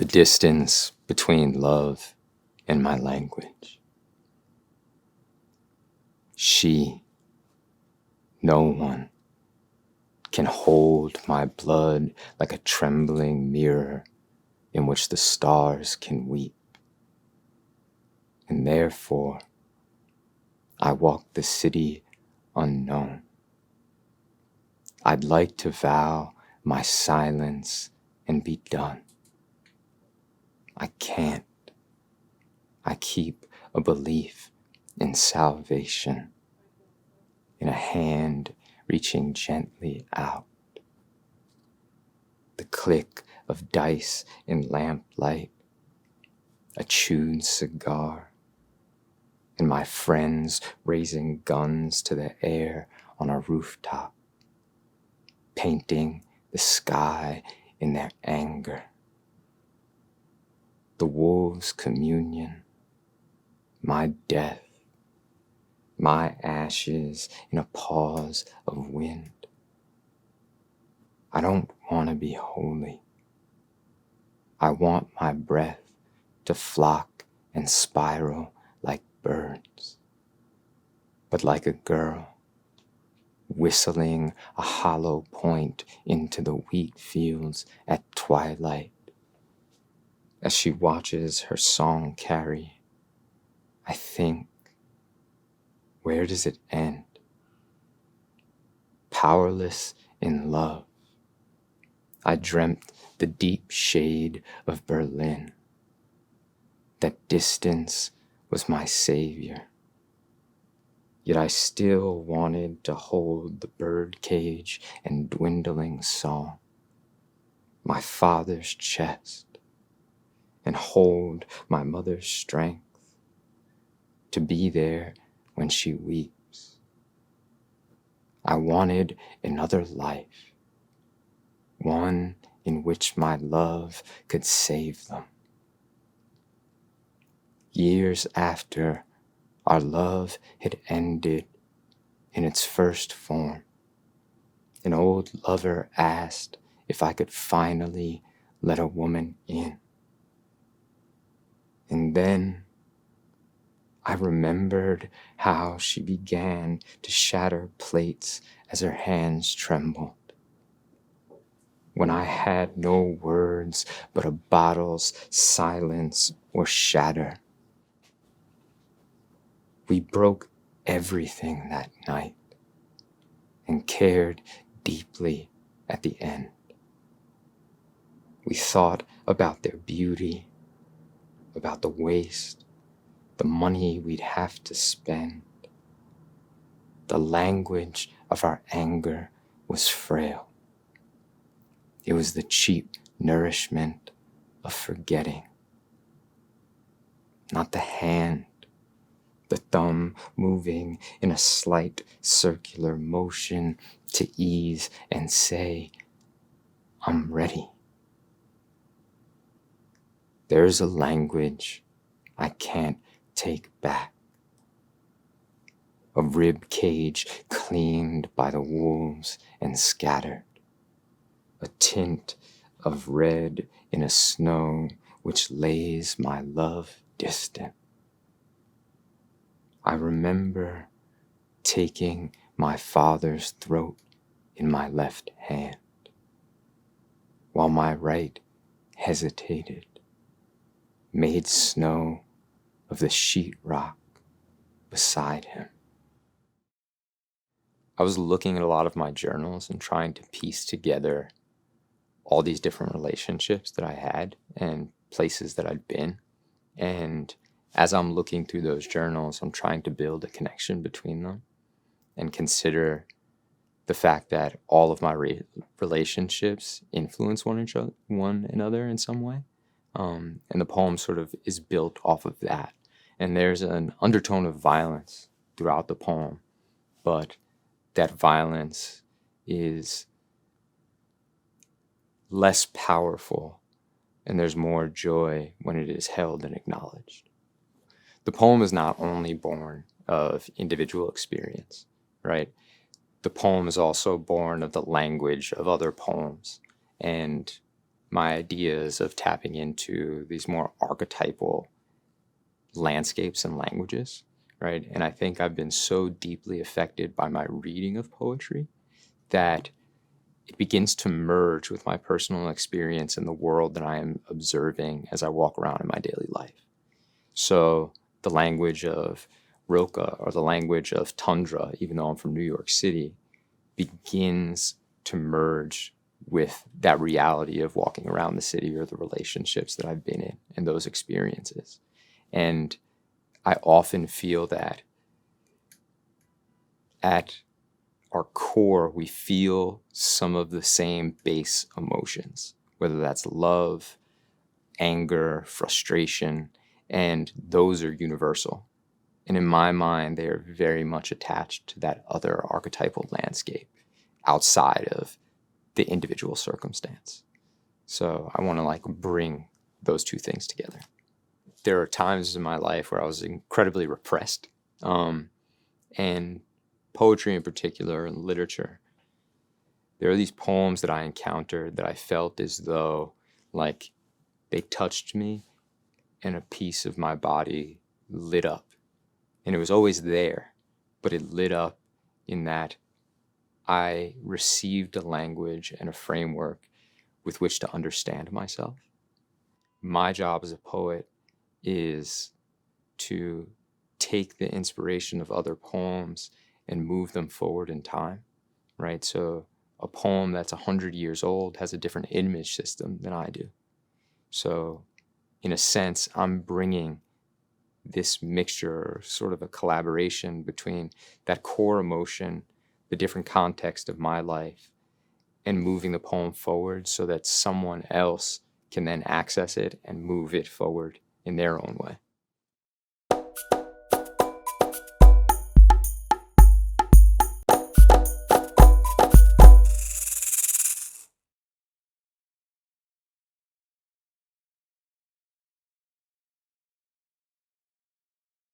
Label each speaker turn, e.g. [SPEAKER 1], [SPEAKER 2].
[SPEAKER 1] the distance between love and my language. No one, can hold my blood like a trembling mirror in which the stars can weep. And therefore, I walk the city unknown. I'd like to vow my silence and be done. I can't. I keep a belief in salvation, in a hand reaching gently out. The click of dice in lamplight, a chewed cigar, and my friends raising guns to the air on a rooftop, painting the sky in their anger. The wolves' communion, my death, my ashes in a pause of wind. I don't want to be holy. I want my breath to flock and spiral like birds, but like a girl, whistling a hollow point into the wheat fields at twilight. As she watches her song carry, I think, where does it end? Powerless in love, I dreamt the deep shade of Berlin. That distance was my savior. Yet I still wanted to hold the birdcage and dwindling song, my father's chest, and hold my mother's strength, to be there when she weeps. I wanted another life, one in which my love could save them. Years after our love had ended in its first form, an old lover asked if I could finally let a woman in. And then I remembered how she began to shatter plates as her hands trembled. When I had no words but a bottle's silence or shatter. We broke everything that night and cared deeply at the end. We thought about their beauty, about the waste, the money we'd have to spend. The language of our anger was frail. It was the cheap nourishment of forgetting. Not the hand, the thumb moving in a slight circular motion to ease and say, I'm ready. There's a language I can't take back. A rib cage cleaned by the wolves and scattered. A tint of red in a snow which lays my love distant. I remember taking my father's throat in my left hand, while my right hesitated, made snow of the sheetrock beside him. I was looking at a lot of my journals and trying to piece together all these different relationships that I had and places that I'd been. And as I'm looking through those journals, I'm trying to build a connection between them and consider the fact that all of my relationships influence one another in some way. And the poem sort of is built off of that. And there's an undertone of violence throughout the poem, but that violence is less powerful, and there's more joy when it is held and acknowledged. The poem is not only born of individual experience, right? The poem is also born of the language of other poems and my ideas of tapping into these more archetypal landscapes and languages, right? And I think I've been so deeply affected by my reading of poetry that it begins to merge with my personal experience in the world that I am observing as I walk around in my daily life. So the language of Rilke or the language of tundra, even though I'm from New York City, begins to merge with that reality of walking around the city or the relationships that I've been in and those experiences. And I often feel that at our core, we feel some of the same base emotions, whether that's love, anger, frustration, and those are universal. And in my mind, they are very much attached to that other archetypal landscape outside of the individual circumstance. So I want to like bring those two things together. There are times in my life where I was incredibly repressed, and poetry in particular and literature, there are these poems that I encountered that I felt as though like they touched me and a piece of my body lit up. And it was always there, but it lit up in that I received a language and a framework with which to understand myself. My job as a poet is to take the inspiration of other poems and move them forward in time, right? So a poem that's 100 years old has a different image system than I do. So in a sense, I'm bringing this mixture, sort of a collaboration between that core emotion, the different context of my life, and moving the poem forward so that someone else can then access it and move it forward in their own way.